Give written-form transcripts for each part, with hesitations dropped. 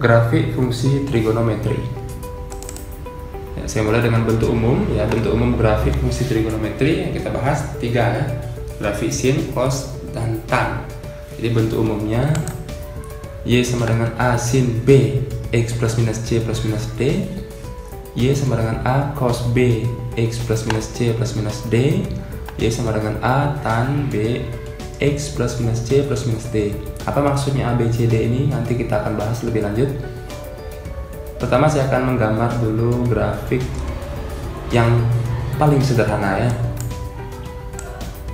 grafik fungsi trigonometri. Ya, saya mulai dengan bentuk umum. Ya, bentuk umum grafik fungsi trigonometri yang kita bahas 3 ya. Grafik sin, cos, dan tan. Jadi bentuk umumnya Y sama dengan A sin B X plus minus C plus minus D. Y sama dengan A cos B X plus minus C plus minus D. Y sama dengan A tan B X plus minus C plus minus D. Apa maksudnya A, B, C, D ini? Nanti kita akan bahas lebih lanjut. Pertama saya akan menggambar dulu grafik yang paling sederhana ya.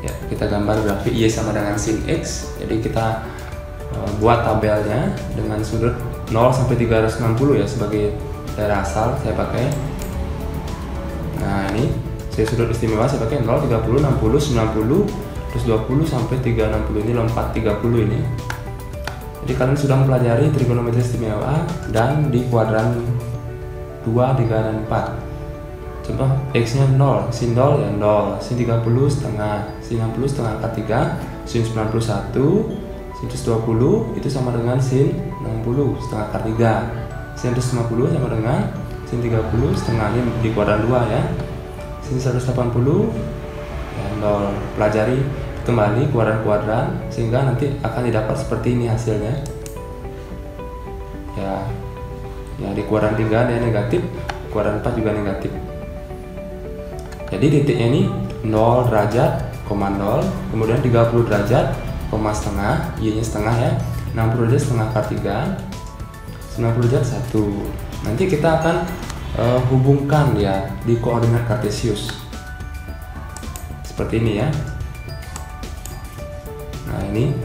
Ya, kita gambar grafik Y sama dengan sin X. Jadi kita buat tabelnya dengan sudut 0 sampai 360 ya sebagai daerah asal saya pakai. Nah, ini saya sudut istimewa saya pakai 0, 30, 60, 90, terus 20 sampai 360. Ini lompat 30 ini. Jadi kalian sudah mempelajari trigonometri istimewa dan di kuadran 2, 3, dan 4. Contoh X nya 0, sin 0 ya 0, sin 30 setengah, sin 60 setengah akar 3, sin 91, sin 20 itu sama dengan sin 60 setengah akar 3, sin 150 sama dengan sin 30 setengah, ini di kuadran 2 ya, sin 180 ya 0. Pelajari kembali kuadran-kuadran sehingga nanti akan didapat seperti ini hasilnya ya. Ya, di kuadran 3 dia negatif, kuadran 4 juga negatif. Jadi titiknya ini 0 derajat, 0, kemudian 30 derajat, setengah, Y nya setengah ya, 60 derajat setengah akar 3, 90 derajat 1. Nanti kita akan hubungkan ya di koordinat kartesius seperti ini ya. Nah, ini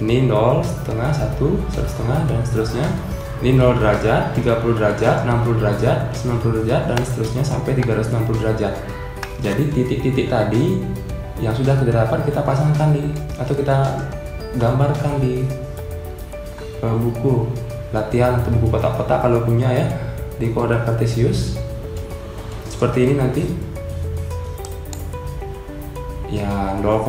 0 setengah, 1 setengah, dan seterusnya. Ini 0 derajat, 30 derajat, 60 derajat, 90 derajat, dan seterusnya sampai 360 derajat. Jadi titik-titik tadi yang sudah kita dapat kita pasangkan di, atau kita gambarkan di buku latihan atau buku kotak-kotak kalau punya ya, di koordinat kartesius seperti ini nanti ya. 0,0,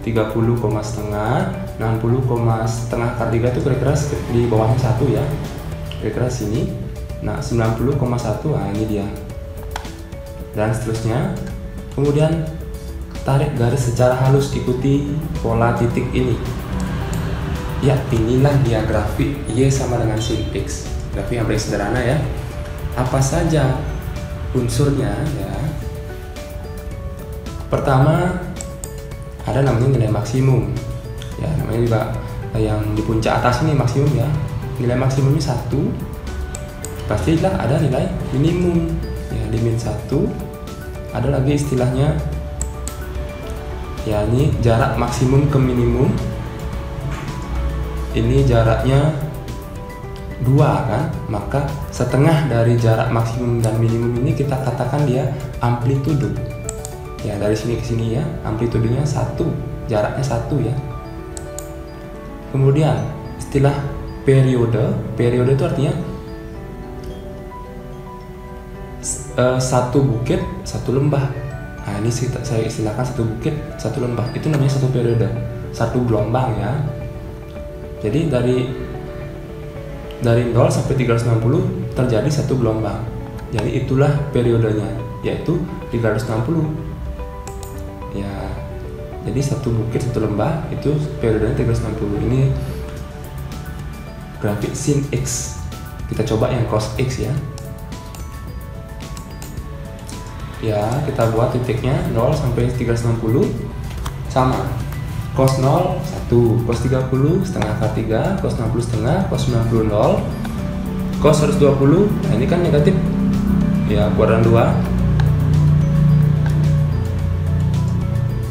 30, setengah, 60, setengah akar 3 itu kira-kira di bawahnya 1 ya, kira-kira sini. Nah, 90,1, nah ini dia, dan seterusnya. Kemudian tarik garis secara halus, ikuti pola titik ini ya. Inilah dia grafik Y sama dengan sin X, grafik yang paling sederhana ya. Apa saja unsurnya ya? Pertama ada namanya nilai maksimum ya, namanya juga yang di puncak atas ini maksimum ya. Nilai maksimumnya 1, pastilah ada nilai minimum ya, di min 1. Ada lagi istilahnya ya, ini jarak maksimum ke minimum, ini jaraknya 2 kan, maka setengah dari jarak maksimum dan minimum ini kita katakan dia amplitudo ya. Dari sini ke sini ya, amplitudenya 1, jaraknya 1 ya. Kemudian istilah periode, periode itu artinya satu bukit satu lembah. Nah, ini saya istilahkan satu bukit satu lembah, itu namanya satu periode, satu gelombang ya. Jadi dari 0 sampai 360 terjadi satu gelombang. Jadi itulah periodenya, yaitu 360 ya. Jadi satu bukit satu lembah itu periodenya 360. Ini grafik sin X. Kita coba yang cos X ya. Ya, kita buat titiknya 0 sampai 360 sama. Cos 0 1, cos 30 setengah akar 3, cos 60 setengah, cos 90 0, cos 120. Nah, ini kan negatif ya, kuadran 2.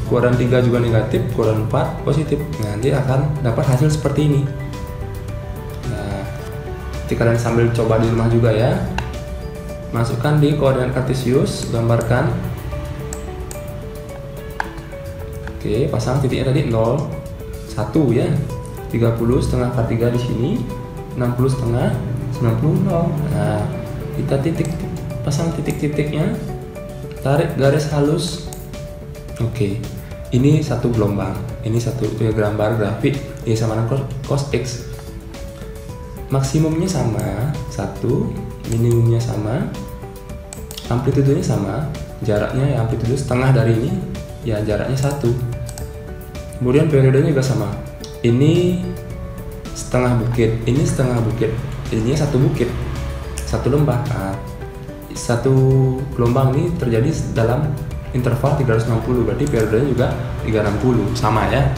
Kuadran 3 juga negatif, kuadran 4 positif. Nah, nanti akan dapat hasil seperti ini. Nah, nanti kalian sambil coba di rumah juga ya. Masukkan di koordinat kartesius, gambarkan. Oke, pasang titiknya tadi 0, 1 ya. 30 setengah akar 3 di sini, 60 setengah, 90 0. Nah, kita pasang titik-titiknya, tarik garis halus. Oke, ini satu gelombang, ini satu gambar grafik Y sama dengan cos X. maksimumnya sama 1, minimumnya sama, amplitudenya sama, jaraknya ya amplitudo setengah dari ini ya jaraknya 1. Kemudian periodenya juga sama, ini setengah bukit, ini setengah bukit, ini satu bukit, satu lembah. Nah, satu gelombang ini terjadi dalam interval 360, berarti periodenya juga 360, sama ya.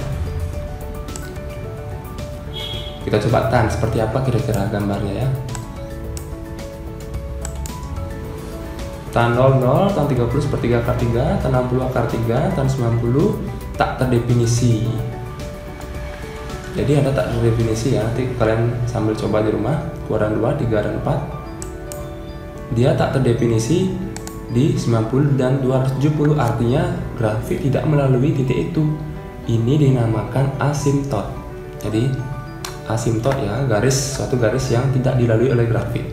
Kita coba tan, seperti apa kira-kira gambarnya ya. Tan 00, tan 30 sepertiga akar 3, tan 60 akar 3, tan 90 tak terdefinisi. Jadi ada tak terdefinisi ya, nanti kalian sambil coba di rumah, 2 dan 2, 3 dan 4. Dia tak terdefinisi di 90 dan 270, artinya grafik tidak melalui titik itu. Ini dinamakan asimtot. Jadi asimtot ya, suatu garis yang tidak dilalui oleh grafik.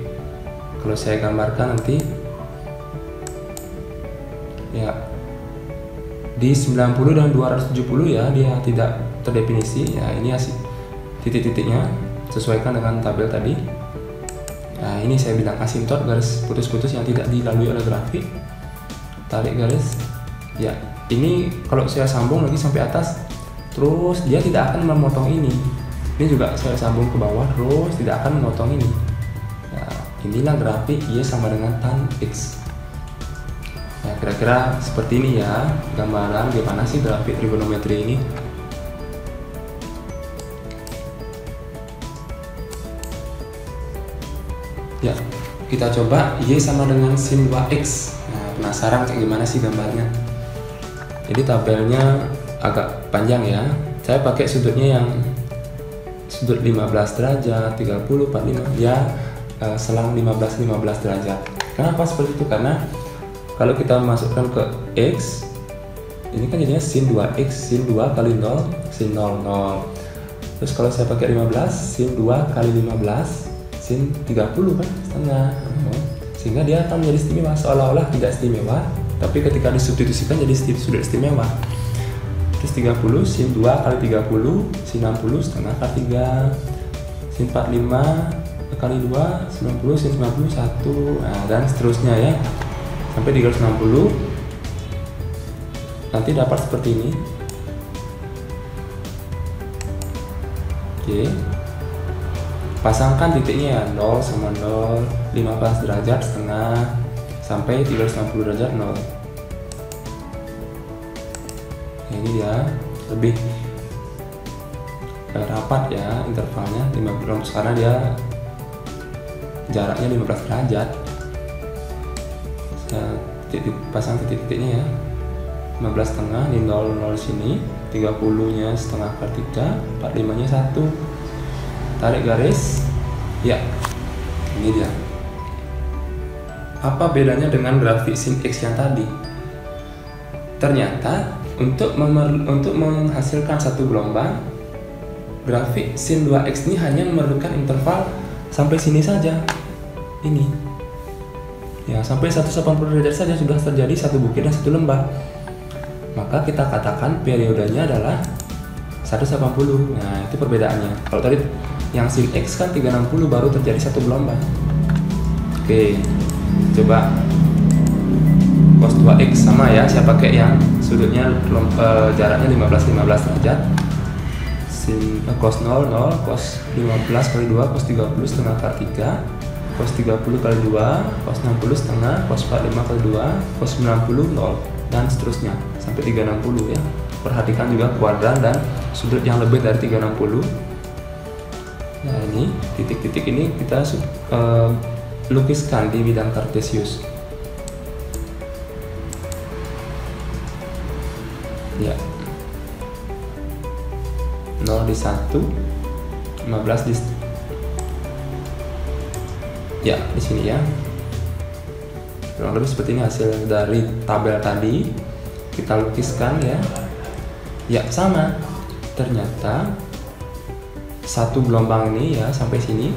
Kalau saya gambarkan nanti ya di 90 dan 270 ya dia tidak terdefinisi ya, ini titik-titiknya sesuaikan dengan tabel tadi. Nah, ini saya bilang asimtot, garis putus-putus yang tidak dilalui oleh grafik. Tarik garis ya, ini kalau saya sambung lagi sampai atas terus dia tidak akan memotong ini. Ini juga saya sambung ke bawah terus tidak akan memotong ini. Nah, inilah grafik Y sama dengan tan X. Ya, kira-kira seperti ini ya gambaran gimana sih grafik trigonometri ini. Ya, kita coba Y sama dengan sin 2X. Nah, penasaran kayak gimana sih gambarnya? Jadi tabelnya agak panjang ya. Saya pakai sudutnya yang sudut 15 derajat, 30, 45 ya, selang 15 derajat. Kenapa seperti itu? Karena kalau kita masukkan ke X, ini kan jadinya sin 2X, sin 2 kali 0, sin 0, 0. Terus kalau saya pakai 15, sin 2 kali 15, sin 30 kan, setengah. Sehingga dia akan menjadi istimewa, seolah-olah tidak istimewa, tapi ketika disubstitusikan jadi sudah istimewa. Terus 30, sin 2 kali 30, sin 60, setengah kali 3, sin 45 kali 2, 90, sin 90, 1, nah, dan seterusnya ya. Sampai 360 nanti dapat seperti ini. Oke, pasangkan titiknya ya, 0 sama 0, 15 derajat setengah sampai 360 derajat 0. Nah, ini dia lebih rapat ya intervalnya 50, karena dia jaraknya 15 derajat. Pasang titik-titiknya ya, 15 setengah di 0 sini, 30 nya setengah per 3, 45 nya 1. Tarik garis ya, ini dia. Apa bedanya dengan grafik sin X yang tadi? Ternyata untuk menghasilkan satu gelombang, grafik sin 2X ini hanya memerlukan interval sampai sini saja. Ini ya, sampai 180 derajat saja sudah terjadi satu bukit dan satu lembah. Maka kita katakan periodenya adalah 180. Nah, itu perbedaannya. Kalau tadi yang sin X kan 360 baru terjadi satu gelombang. Oke, coba cos 2X sama ya, saya pakai yang sudutnya jaraknya 15 derajat. Sin cos 0, 0, cos 15 kali 2, cos 30 setengah akar 3, cos 30 kali 2, cos 60 setengah, cos 45 kali 2, cos 90, 0, dan seterusnya sampai 360 ya. Perhatikan juga kuadran dan sudut yang lebih dari 360. Nah, ini titik-titik ini kita lukiskan di bidang kartesius ya. 0 di 1, 15 di ya, di sini ya. Kurang lebih seperti ini hasil dari tabel tadi. Kita lukiskan ya. Ya, sama. Ternyata satu gelombang ini ya sampai sini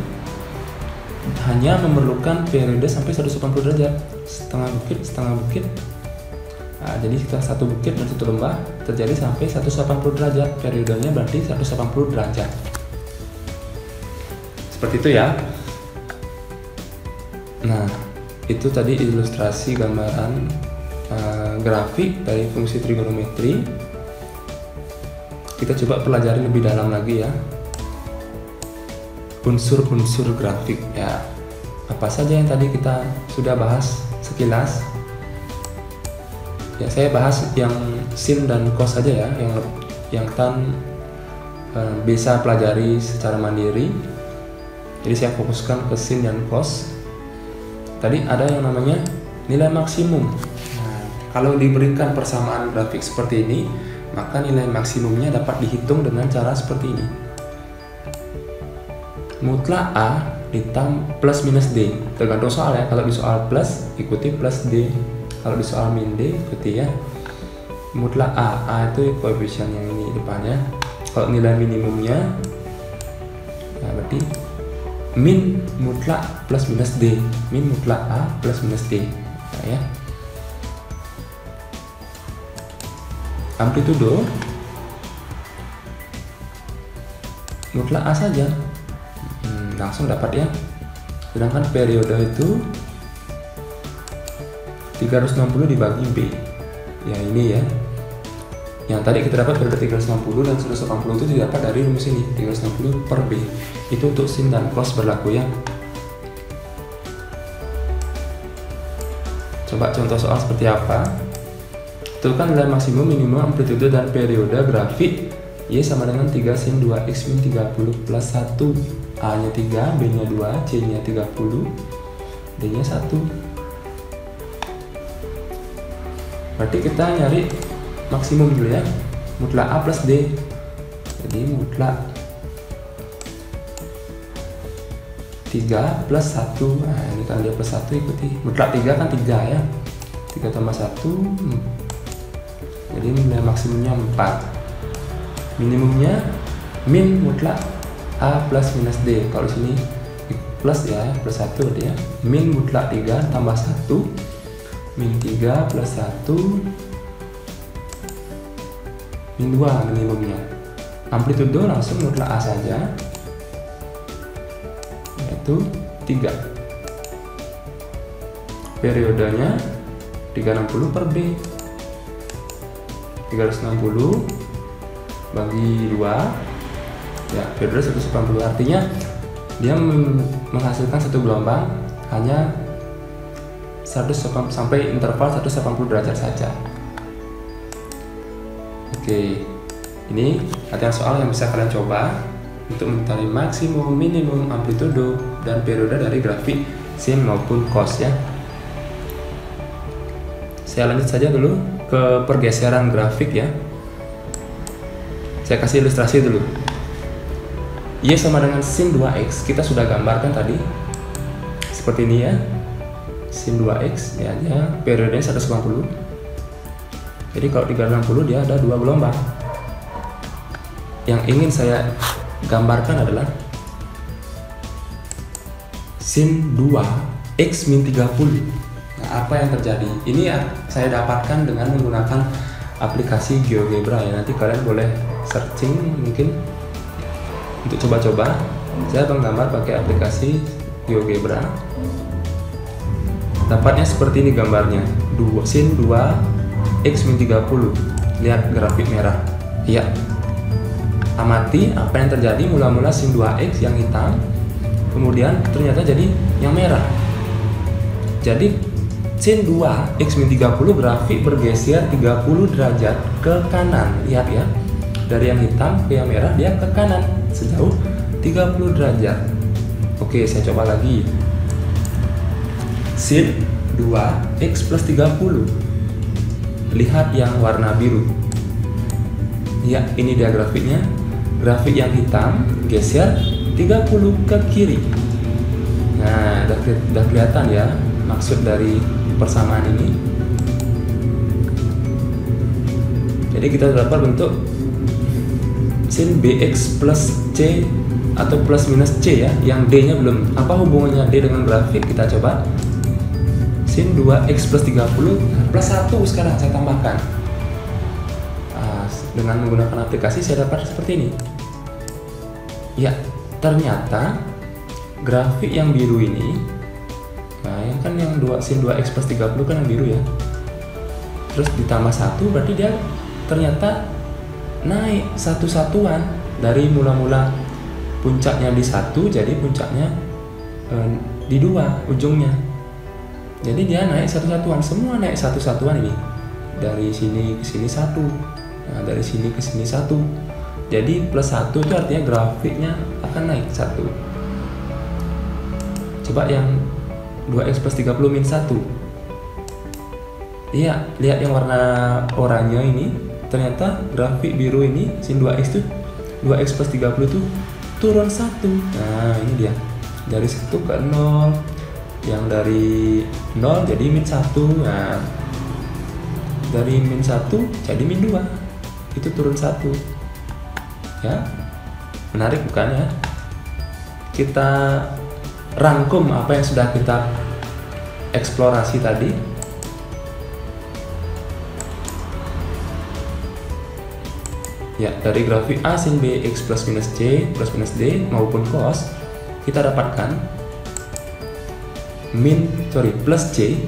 hanya memerlukan periode sampai 180 derajat. Setengah bukit. Nah, jadi kita satu bukit dan satu lembah terjadi sampai 180 derajat. Periodenya berarti 180 derajat. Seperti itu ya. Nah, itu tadi ilustrasi gambaran grafik dari fungsi trigonometri. Kita coba pelajari lebih dalam lagi ya, unsur-unsur grafik ya. Apa saja yang tadi kita sudah bahas sekilas ya. Saya bahas yang sin dan cos saja ya, yang tan bisa pelajari secara mandiri. Jadi saya fokuskan ke sin dan cos. Tadi ada yang namanya nilai maksimum. Nah, kalau diberikan persamaan grafik seperti ini, maka nilai maksimumnya dapat dihitung dengan cara seperti ini. Mutlak A ditambah plus minus D, tergantung soal ya. Kalau di soal plus, ikuti plus D. Kalau di soal min D, ikuti ya mutlak A itu koefisien yang ini depannya. Kalau nilai minimumnya, nah berarti min mutlak plus minus D, min mutlak A plus minus D. Nah, ya. Amplitudo mutlak A saja, langsung dapat ya. Sedangkan periode itu 360 dibagi B. Ya ini ya. Yang tadi kita dapat periode 360 dan 180 itu didapat dari rumus ini, 360 per B. Itu untuk sin dan cos berlaku ya. Coba contoh soal seperti apa? Tentukan nilai maksimum, minimum, amplitudo, dan periode grafik Y sama dengan 3 sin 2x min 30 plus 1. A nya 3, B nya 2, C nya 30, D nya 1. Berarti kita nyari maksimum dulu ya, mutlak A plus D. Jadi mutlak 3 plus 1. Nah ini kan dia plus 1, ikuti. Mutlak 3 kan 3 ya, 3 tambah 1 jadi nilai maksimumnya 4. Minimumnya min mutlak A plus minus D. Kalau sini plus ya, plus 1 dia. Min mutlak 3 tambah 1, min 3 plus 1, min 2 minimumnya. Amplitudo langsung mutlak A saja, yaitu 3. Periodenya 360 per B. 360 bagi 2 ya, periode 180. Artinya dia menghasilkan satu gelombang hanya 180 sampai interval 180 derajat saja. Oke, ini latihan soal yang bisa kalian coba untuk mencari maksimum, minimum, amplitudo, dan periode dari grafik sin maupun cos ya. Saya lanjut saja dulu ke pergeseran grafik ya. Saya kasih ilustrasi dulu. Y sama dengan sin 2x, kita sudah gambarkan tadi seperti ini ya. Sin 2x ya, periodenya 180. Jadi kalau 360 dia ada 2 gelombang. Yang ingin saya gambarkan adalah sin 2x min 30. Nah, apa yang terjadi? Ini ya saya dapatkan dengan menggunakan aplikasi GeoGebra ya. Nanti kalian boleh searching mungkin untuk coba-coba. Saya menggambar pakai aplikasi GeoGebra. Dapatnya seperti ini gambarnya. Sin 2x min 30. Lihat grafik merah. Iya. Amati apa yang terjadi. Mula-mula sin 2x yang hitam, kemudian ternyata jadi yang merah. Jadi sin 2x min 30 grafik bergeser 30 derajat ke kanan. Lihat ya, dari yang hitam ke yang merah dia ke kanan sejauh 30 derajat. Oke, saya coba lagi. Sin 2x plus 30. Lihat yang warna biru. Ya, ini dia grafiknya. Grafik yang hitam geser 30 ke kiri. Nah, udah kelihatan ya maksud dari persamaan ini. Jadi kita dapat bentuk sin bx plus c atau plus minus c ya, yang d nya belum. Apa hubungannya d dengan grafik? Kita coba. Sin 2x plus 30 plus 1 sekarang saya tambahkan. Dengan menggunakan aplikasi saya dapat seperti ini. Ya, ternyata grafik yang biru ini, nah yang kan yang sin 2x plus 30 kan yang biru ya, terus ditambah 1 berarti dia ternyata naik satu satuan dari mula-mula puncaknya di 1 jadi puncaknya di 2 ujungnya. Jadi dia naik satu satuan, semua naik satu satuan ini. Dari sini ke sini 1. Nah, dari sini ke sini 1. Jadi plus 1 itu artinya grafiknya akan naik 1. Coba yang 2x plus 30 min 1. Iya, lihat yang warna oranye ini. Ternyata grafik biru ini sin 2x tuh 2x plus 30 tuh turun 1. Nah ini dia, dari 1 ke 0, yang dari 0 jadi min 1. Nah dari min 1 jadi min 2, itu turun 1 ya. Menarik bukan ya? Kita rangkum apa yang sudah kita eksplorasi tadi. Ya, dari grafik A sin B X plus minus C plus minus D maupun cos, kita dapatkan plus C,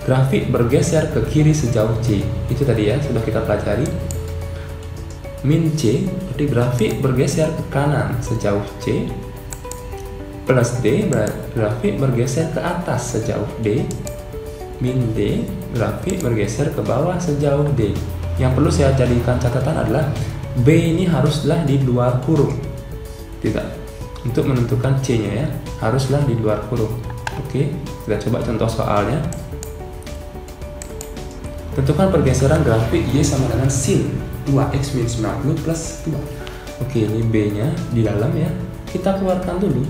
grafik bergeser ke kiri sejauh C. Itu tadi ya, sudah kita pelajari. Min C, berarti grafik bergeser ke kanan sejauh C. Plus D, grafik bergeser ke atas sejauh D. Min D, grafik bergeser ke bawah sejauh D. Yang perlu saya jadikan catatan adalah B ini haruslah di luar kurung. Tidak. Untuk menentukan C-nya ya, haruslah di luar kurung. Oke, kita coba contoh soalnya. Tentukan pergeseran grafik Y sama dengan sin 2x min 90 plus 2. Oke, ini B-nya di dalam ya. Kita keluarkan dulu.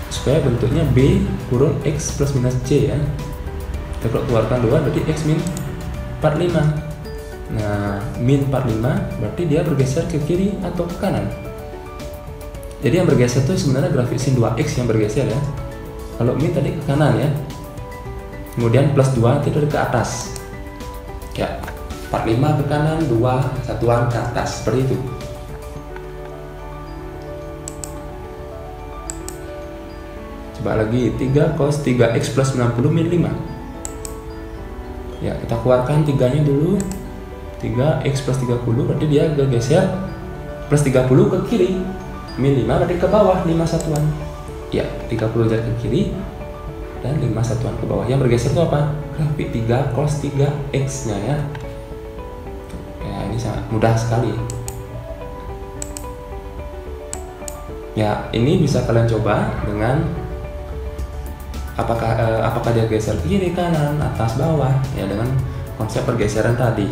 Supaya bentuknya B kurung X plus minus C ya. Kita keluarkan 2 berarti X min 45. Nah, min 45 berarti dia bergeser ke kiri atau ke kanan. Jadi yang bergeser itu sebenarnya grafik sin 2x yang bergeser ya. Kalau min tadi ke kanan ya. Kemudian plus 2 itu dari ke atas. Ya, 45 ke kanan, 2 satuan ke atas, seperti itu. Coba lagi, 3 cos 3x plus 90 min 5. Ya, kita keluarkan 3-nya dulu. 3x plus 30 berarti dia bergeser plus 30 ke kiri. Min 5 berarti ke bawah 5 satuan. Ya, 30 jadi ke kiri dan 5 satuan ke bawah. Yang bergeser itu apa? Grafik 3 cos 3x-nya ya. Ya, ini sangat mudah sekali. Ya, ini bisa kalian coba dengan apakah dia geser kiri, kanan, atas, bawah ya, dengan konsep pergeseran tadi.